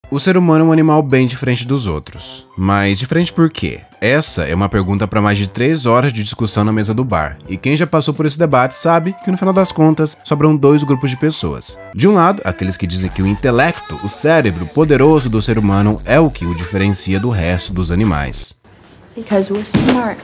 O ser humano é um animal bem diferente dos outros. Mas diferente por quê? Essa é uma pergunta para mais de 3 horas de discussão na mesa do bar. E quem já passou por esse debate sabe que no final das contas sobram 2 grupos de pessoas. De um lado, aqueles que dizem que o intelecto, o cérebro poderoso do ser humano é o que o diferencia do resto dos animais. Because we're smart.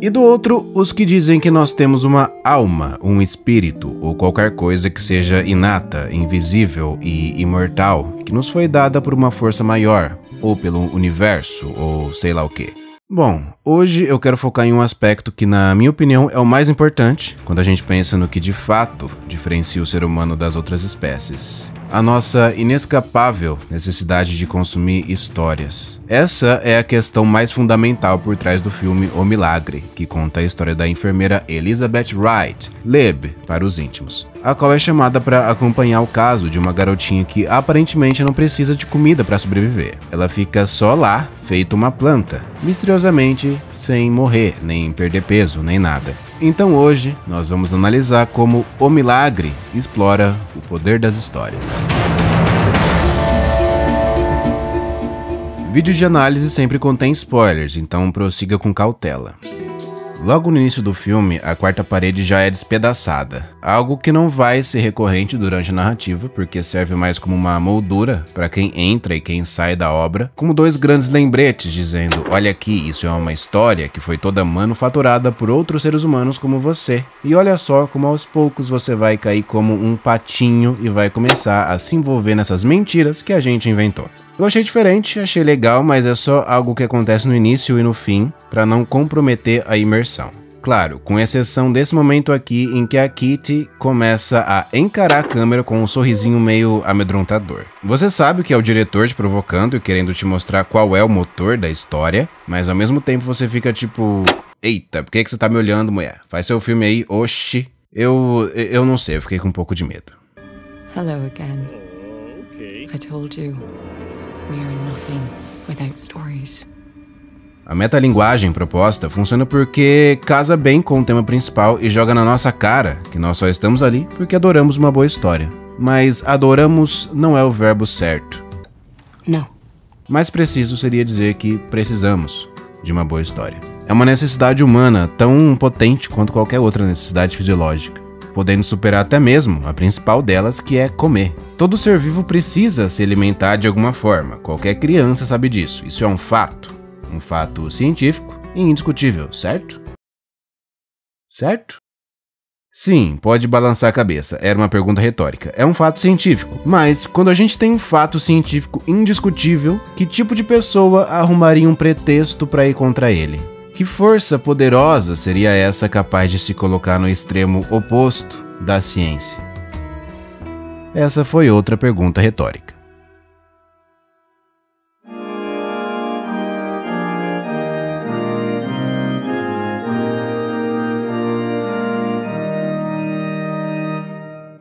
E do outro, os que dizem que nós temos uma alma, um espírito ou qualquer coisa que seja inata, invisível e imortal, que nos foi dada por uma força maior, ou pelo universo, ou sei lá o quê. Bom, hoje eu quero focar em um aspecto que, na minha opinião, é o mais importante quando a gente pensa no que de fato diferencia o ser humano das outras espécies. A nossa inescapável necessidade de consumir histórias. Essa é a questão mais fundamental por trás do filme O Milagre, que conta a história da enfermeira Elizabeth Wright, Lib para os íntimos, a qual é chamada para acompanhar o caso de uma garotinha que aparentemente não precisa de comida para sobreviver. Ela fica só lá, feito uma planta, misteriosamente sem morrer, nem perder peso, nem nada. Então hoje nós vamos analisar como O Milagre explora o poder das histórias. Vídeo de análise sempre contém spoilers, então prossiga com cautela. Logo no início do filme, a quarta parede já é despedaçada, algo que não vai ser recorrente durante a narrativa, porque serve mais como uma moldura para quem entra e quem sai da obra, como 2 grandes lembretes dizendo: olha aqui, isso é uma história que foi toda manufaturada por outros seres humanos como você, e olha só como aos poucos você vai cair como um patinho e vai começar a se envolver nessas mentiras que a gente inventou. Eu achei diferente, achei legal, mas é só algo que acontece no início e no fim, para não comprometer a imersão. Claro, com exceção desse momento aqui em que a Kitty começa a encarar a câmera com um sorrisinho meio amedrontador. Você sabe que é o diretor te provocando e querendo te mostrar qual é o motor da história, mas ao mesmo tempo você fica tipo: eita, por que você tá me olhando, mulher? Faz seu filme aí, oxi. Eu não sei, eu fiquei com um pouco de medo. Hello again. I told you, we are nothing without stories. A metalinguagem proposta funciona porque casa bem com o tema principal e joga na nossa cara que nós só estamos ali porque adoramos uma boa história. Mas adoramos não é o verbo certo. Não. Mais preciso seria dizer que precisamos de uma boa história. É uma necessidade humana tão potente quanto qualquer outra necessidade fisiológica, podendo superar até mesmo a principal delas, que é comer. Todo ser vivo precisa se alimentar de alguma forma, qualquer criança sabe disso, isso é um fato. Um fato científico e indiscutível, certo? Certo? Sim, pode balançar a cabeça, era uma pergunta retórica. É um fato científico, mas quando a gente tem um fato científico indiscutível, que tipo de pessoa arrumaria um pretexto para ir contra ele? Que força poderosa seria essa capaz de se colocar no extremo oposto da ciência? Essa foi outra pergunta retórica.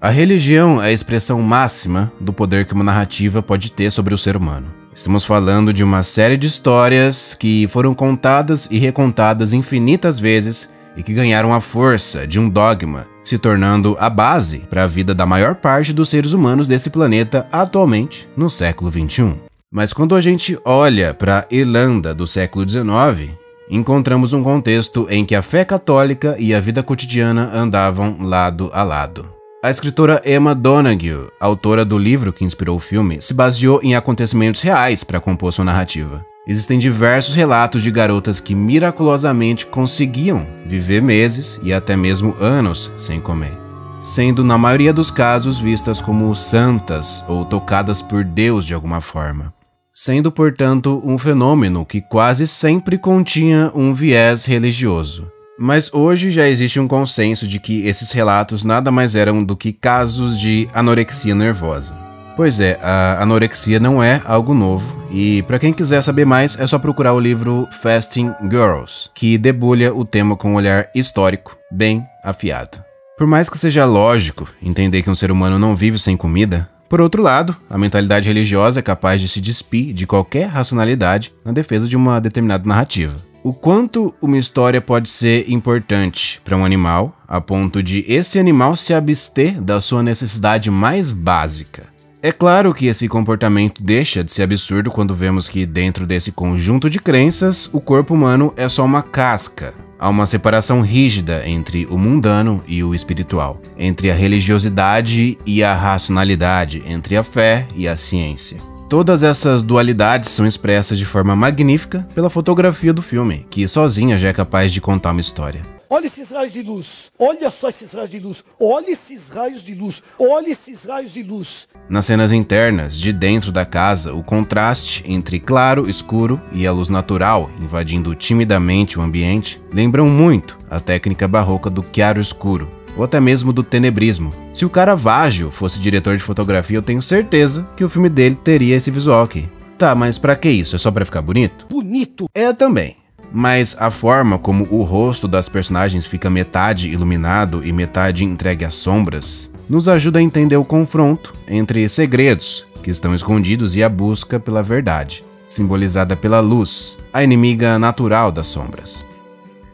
A religião é a expressão máxima do poder que uma narrativa pode ter sobre o ser humano. Estamos falando de uma série de histórias que foram contadas e recontadas infinitas vezes e que ganharam a força de um dogma, se tornando a base para a vida da maior parte dos seres humanos desse planeta atualmente, no século XXI. Mas quando a gente olha para a Irlanda do século XIX, encontramos um contexto em que a fé católica e a vida cotidiana andavam lado a lado. A escritora Emma Donoghue, autora do livro que inspirou o filme, se baseou em acontecimentos reais para compor sua narrativa. Existem diversos relatos de garotas que miraculosamente conseguiam viver meses e até mesmo anos sem comer, sendo na maioria dos casos vistas como santas ou tocadas por Deus de alguma forma, sendo portanto um fenômeno que quase sempre continha um viés religioso. Mas hoje já existe um consenso de que esses relatos nada mais eram do que casos de anorexia nervosa. Pois é, a anorexia não é algo novo, e para quem quiser saber mais é só procurar o livro Fasting Girls, que debulha o tema com um olhar histórico, bem afiado. Por mais que seja lógico entender que um ser humano não vive sem comida, por outro lado, a mentalidade religiosa é capaz de se despir de qualquer racionalidade na defesa de uma determinada narrativa. O quanto uma história pode ser importante para um animal, a ponto de esse animal se abster da sua necessidade mais básica. É claro que esse comportamento deixa de ser absurdo quando vemos que dentro desse conjunto de crenças, o corpo humano é só uma casca. Há uma separação rígida entre o mundano e o espiritual, entre a religiosidade e a racionalidade, entre a fé e a ciência. Todas essas dualidades são expressas de forma magnífica pela fotografia do filme, que sozinha já é capaz de contar uma história. Olha esses raios de luz, olha só esses raios de luz, olha esses raios de luz, olha esses raios de luz. Nas cenas internas, de dentro da casa, o contraste entre claro, escuro e a luz natural, invadindo timidamente o ambiente, lembram muito a técnica barroca do chiaro-escuro, ou até mesmo do tenebrismo. Se o Caravaggio fosse diretor de fotografia, eu tenho certeza que o filme dele teria esse visual aqui. Tá, mas pra que isso? É só pra ficar bonito? Bonito! É também. Mas a forma como o rosto das personagens fica metade iluminado e metade entregue às sombras nos ajuda a entender o confronto entre segredos que estão escondidos e a busca pela verdade, simbolizada pela luz, a inimiga natural das sombras.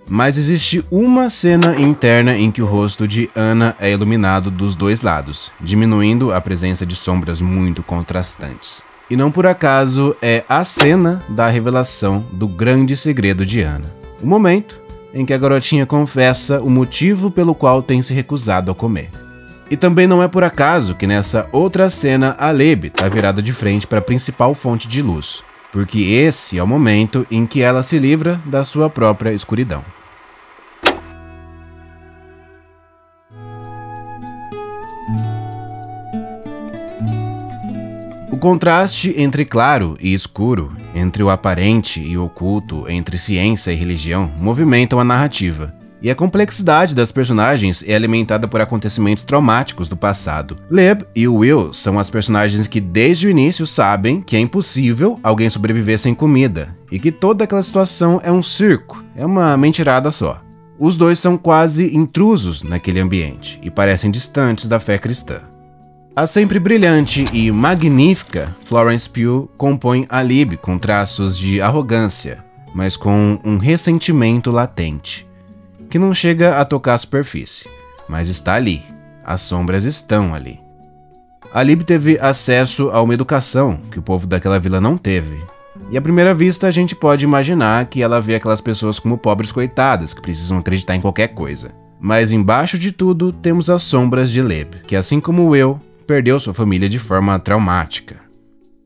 Mas existe uma cena interna em que o rosto de Anna é iluminado dos dois lados, diminuindo a presença de sombras muito contrastantes. E não por acaso é a cena da revelação do grande segredo de Anna. O momento em que a garotinha confessa o motivo pelo qual tem se recusado a comer. E também não é por acaso que nessa outra cena a Lib está virada de frente para a principal fonte de luz, porque esse é o momento em que ela se livra da sua própria escuridão. O contraste entre claro e escuro, entre o aparente e o oculto, entre ciência e religião, movimentam a narrativa. E a complexidade das personagens é alimentada por acontecimentos traumáticos do passado. Lib e Will são as personagens que desde o início sabem que é impossível alguém sobreviver sem comida, e que toda aquela situação é um circo, é uma mentirada só. Os dois são quase intrusos naquele ambiente, e parecem distantes da fé cristã. A sempre brilhante e magnífica Florence Pugh compõe a Lib com traços de arrogância, mas com um ressentimento latente, que não chega a tocar a superfície, mas está ali. As sombras estão ali. A Lib teve acesso a uma educação que o povo daquela vila não teve. E à primeira vista a gente pode imaginar que ela vê aquelas pessoas como pobres coitadas que precisam acreditar em qualquer coisa. Mas embaixo de tudo temos as sombras de Lib, que assim como Will, perdeu sua família de forma traumática.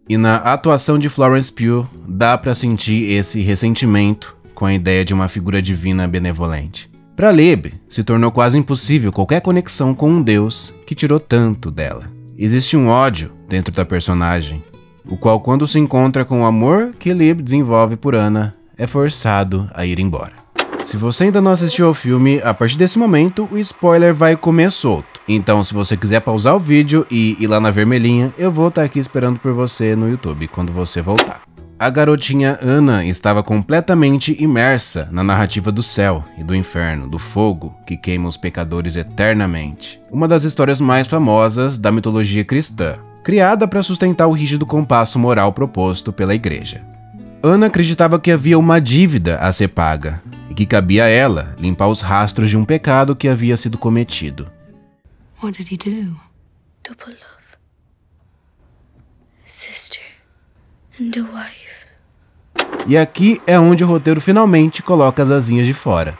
E na atuação de Florence Pugh, dá pra sentir esse ressentimento com a ideia de uma figura divina benevolente. Para Lib, se tornou quase impossível qualquer conexão com um Deus que tirou tanto dela. Existe um ódio dentro da personagem, o qual, quando se encontra com o amor que Lib desenvolve por Anna, é forçado a ir embora. Se você ainda não assistiu ao filme, a partir desse momento o spoiler vai comer solto. Então, se você quiser pausar o vídeo e ir lá na vermelhinha, eu vou estar aqui esperando por você no YouTube quando você voltar. A garotinha Anna estava completamente imersa na narrativa do céu e do inferno, do fogo que queima os pecadores eternamente. Uma das histórias mais famosas da mitologia cristã, criada para sustentar o rígido compasso moral proposto pela igreja. Anna acreditava que havia uma dívida a ser paga e que cabia a ela limpar os rastros de um pecado que havia sido cometido. What did he do? Double love. Sister and a wife. E aqui é onde o roteiro finalmente coloca as asinhas de fora.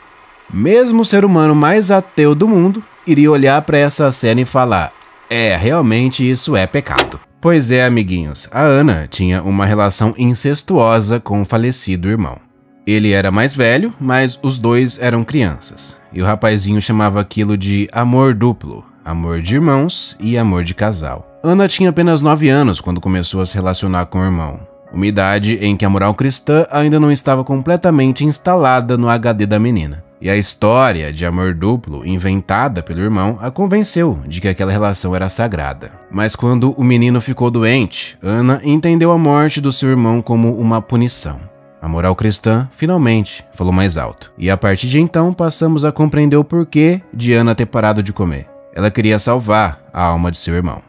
Mesmo o ser humano mais ateu do mundo iria olhar para essa cena e falar: realmente isso é pecado. Pois é, amiguinhos, a Anna tinha uma relação incestuosa com o falecido irmão. Ele era mais velho, mas os dois eram crianças, e o rapazinho chamava aquilo de amor duplo, amor de irmãos e amor de casal. Anna tinha apenas 9 anos quando começou a se relacionar com o irmão, uma idade em que a moral cristã ainda não estava completamente instalada no HD da menina. E a história de amor duplo, inventada pelo irmão, a convenceu de que aquela relação era sagrada. Mas quando o menino ficou doente, Anna entendeu a morte do seu irmão como uma punição. A moral cristã, finalmente, falou mais alto. E a partir de então, passamos a compreender o porquê de Anna ter parado de comer. Ela queria salvar a alma de seu irmão.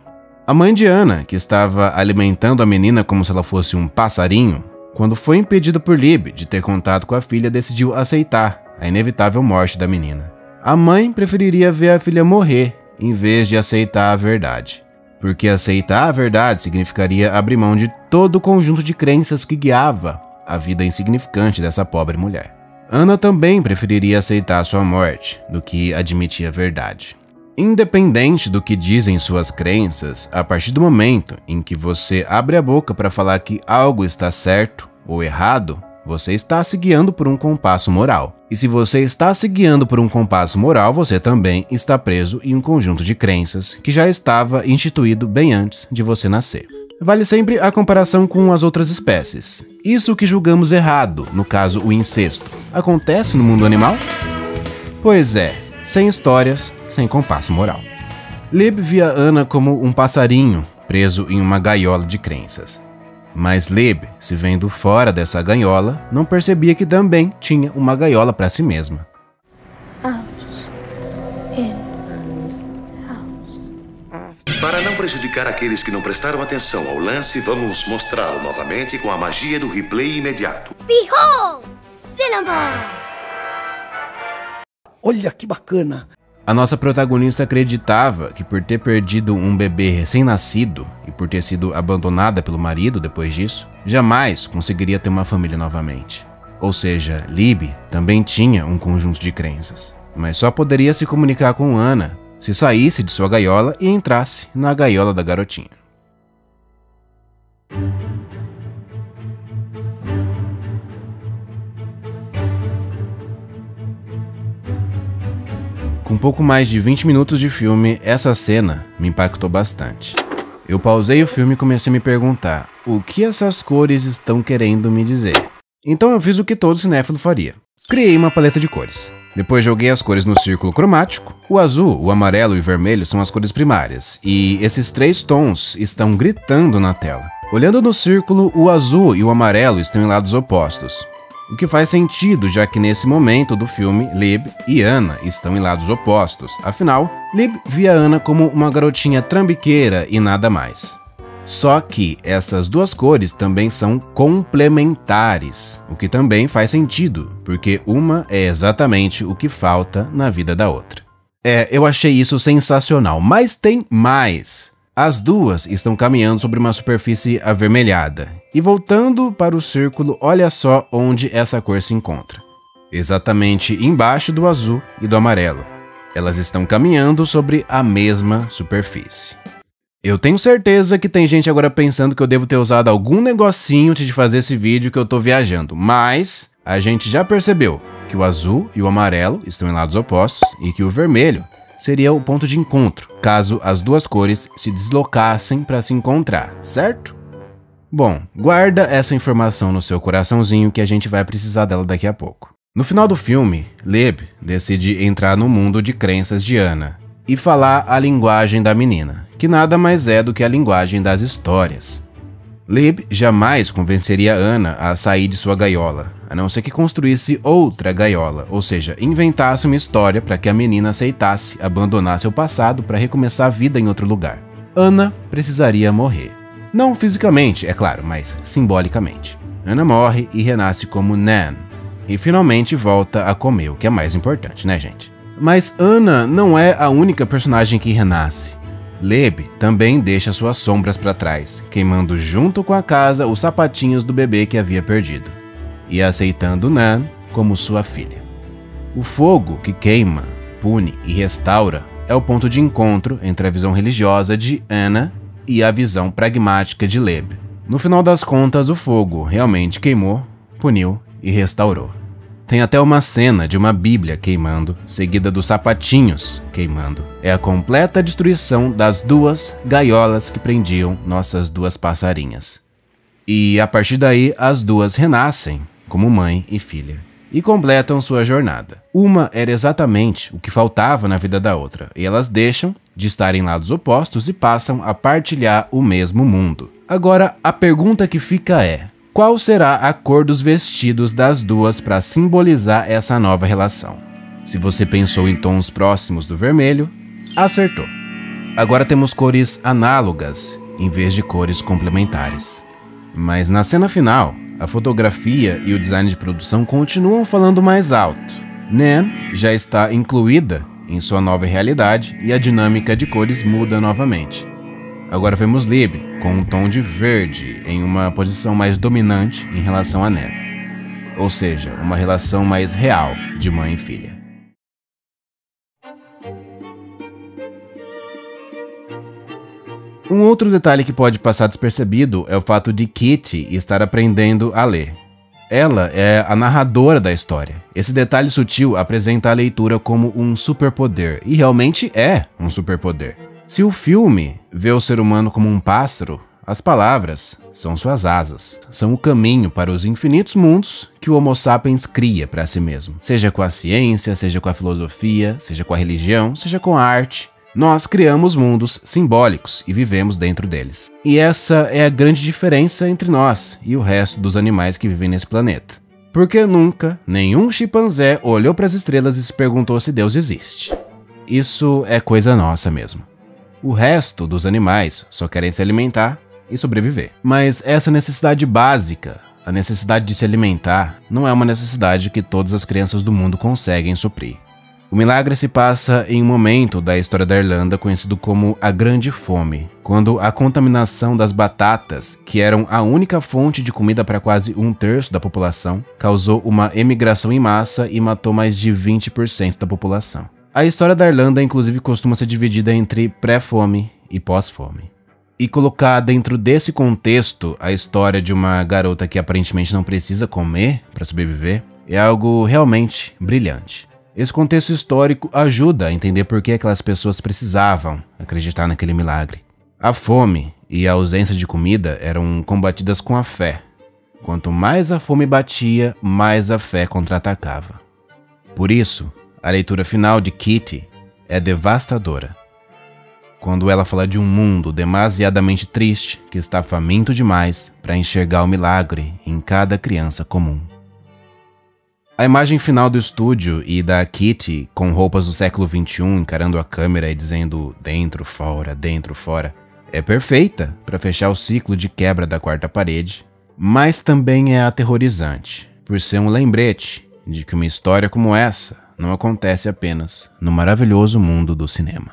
A mãe de Anna, que estava alimentando a menina como se ela fosse um passarinho, quando foi impedida por Lib de ter contato com a filha, decidiu aceitar a inevitável morte da menina. A mãe preferiria ver a filha morrer em vez de aceitar a verdade, porque aceitar a verdade significaria abrir mão de todo o conjunto de crenças que guiava a vida insignificante dessa pobre mulher. Anna também preferiria aceitar sua morte do que admitir a verdade. Independente do que dizem suas crenças, a partir do momento em que você abre a boca para falar que algo está certo ou errado, você está se guiando por um compasso moral. E se você está se guiando por um compasso moral, você também está preso em um conjunto de crenças que já estava instituído bem antes de você nascer. Vale sempre a comparação com as outras espécies. Isso que julgamos errado, no caso o incesto, acontece no mundo animal? Pois é, sem histórias, sem compasso moral. Lib via Anna como um passarinho preso em uma gaiola de crenças. Mas Lib, se vendo fora dessa gaiola, não percebia que também tinha uma gaiola para si mesma. Out. In. Out. Para não prejudicar aqueles que não prestaram atenção ao lance, vamos mostrá-lo novamente com a magia do replay imediato. Behold! Cinema! Olha que bacana. A nossa protagonista acreditava que por ter perdido um bebê recém-nascido e por ter sido abandonada pelo marido depois disso, jamais conseguiria ter uma família novamente. Ou seja, Lib também tinha um conjunto de crenças, mas só poderia se comunicar com Anna se saísse de sua gaiola e entrasse na gaiola da garotinha. Com pouco mais de 20 minutos de filme, essa cena me impactou bastante. Eu pausei o filme e comecei a me perguntar o que essas cores estão querendo me dizer. Então eu fiz o que todo cinéfilo faria. Criei uma paleta de cores. Depois joguei as cores no círculo cromático. O azul, o amarelo e o vermelho são as cores primárias, e esses três tons estão gritando na tela. Olhando no círculo, o azul e o amarelo estão em lados opostos. O que faz sentido, já que nesse momento do filme, Lib e Anna estão em lados opostos. Afinal, Lib via Anna como uma garotinha trambiqueira e nada mais. Só que essas duas cores também são complementares, o que também faz sentido, porque uma é exatamente o que falta na vida da outra. Eu achei isso sensacional, mas tem mais! As duas estão caminhando sobre uma superfície avermelhada. E voltando para o círculo, olha só onde essa cor se encontra. Exatamente embaixo do azul e do amarelo. Elas estão caminhando sobre a mesma superfície. Eu tenho certeza que tem gente agora pensando que eu devo ter usado algum negocinho antes de fazer esse vídeo que eu tô viajando, mas a gente já percebeu que o azul e o amarelo estão em lados opostos e que o vermelho seria o ponto de encontro, caso as duas cores se deslocassem para se encontrar, certo? Bom, guarda essa informação no seu coraçãozinho que a gente vai precisar dela daqui a pouco. No final do filme, Lib decide entrar no mundo de crenças de Anna e falar a linguagem da menina, que nada mais é do que a linguagem das histórias. Lib jamais convenceria Anna a sair de sua gaiola, a não ser que construísse outra gaiola, ou seja, inventasse uma história para que a menina aceitasse abandonar seu passado para recomeçar a vida em outro lugar. Anna precisaria morrer. Não fisicamente, é claro, mas simbolicamente. Anna morre e renasce como Nan, e finalmente volta a comer, o que é mais importante, né, gente? Mas Anna não é a única personagem que renasce. Lib também deixa suas sombras para trás, queimando junto com a casa os sapatinhos do bebê que havia perdido, e aceitando Nan como sua filha. O fogo que queima, pune e restaura é o ponto de encontro entre a visão religiosa de Anna e a visão pragmática de Lib. No final das contas, o fogo realmente queimou, puniu e restaurou. Tem até uma cena de uma Bíblia queimando, seguida dos sapatinhos queimando. É a completa destruição das duas gaiolas que prendiam nossas duas passarinhas. E a partir daí, as duas renascem como mãe e filha e completam sua jornada. Uma era exatamente o que faltava na vida da outra, e elas deixam de estar em lados opostos e passam a partilhar o mesmo mundo. Agora, a pergunta que fica é: qual será a cor dos vestidos das duas para simbolizar essa nova relação? Se você pensou em tons próximos do vermelho, acertou. Agora temos cores análogas em vez de cores complementares. Mas na cena final, a fotografia e o design de produção continuam falando mais alto. Nan já está incluída em sua nova realidade e a dinâmica de cores muda novamente. Agora vemos Lib com um tom de verde em uma posição mais dominante em relação a Ned. Ou seja, uma relação mais real de mãe e filha. Um outro detalhe que pode passar despercebido é o fato de Kitty estar aprendendo a ler. Ela é a narradora da história. Esse detalhe sutil apresenta a leitura como um superpoder, e realmente é um superpoder. Se o filme vê o ser humano como um pássaro, as palavras são suas asas, são o caminho para os infinitos mundos que o Homo sapiens cria para si mesmo. Seja com a ciência, seja com a filosofia, seja com a religião, seja com a arte. Nós criamos mundos simbólicos e vivemos dentro deles. E essa é a grande diferença entre nós e o resto dos animais que vivem nesse planeta. Porque nunca nenhum chimpanzé olhou para as estrelas e se perguntou se Deus existe. Isso é coisa nossa mesmo. O resto dos animais só querem se alimentar e sobreviver. Mas essa necessidade básica, a necessidade de se alimentar, não é uma necessidade que todas as crianças do mundo conseguem suprir. O milagre se passa em um momento da história da Irlanda conhecido como a Grande Fome, quando a contaminação das batatas, que eram a única fonte de comida para quase 1/3 da população, causou uma emigração em massa e matou mais de 20% da população. A história da Irlanda, inclusive, costuma ser dividida entre pré-fome e pós-fome. E colocar dentro desse contexto a história de uma garota que aparentemente não precisa comer para sobreviver é algo realmente brilhante. Esse contexto histórico ajuda a entender por que aquelas pessoas precisavam acreditar naquele milagre. A fome e a ausência de comida eram combatidas com a fé. Quanto mais a fome batia, mais a fé contra-atacava. Por isso, a leitura final de Kitty é devastadora. Quando ela fala de um mundo demasiadamente triste que está faminto demais para enxergar o milagre em cada criança comum. A imagem final do estúdio e da Kitty com roupas do século XXI encarando a câmera e dizendo dentro, fora, é perfeita para fechar o ciclo de quebra da quarta parede, mas também é aterrorizante, por ser um lembrete de que uma história como essa não acontece apenas no maravilhoso mundo do cinema.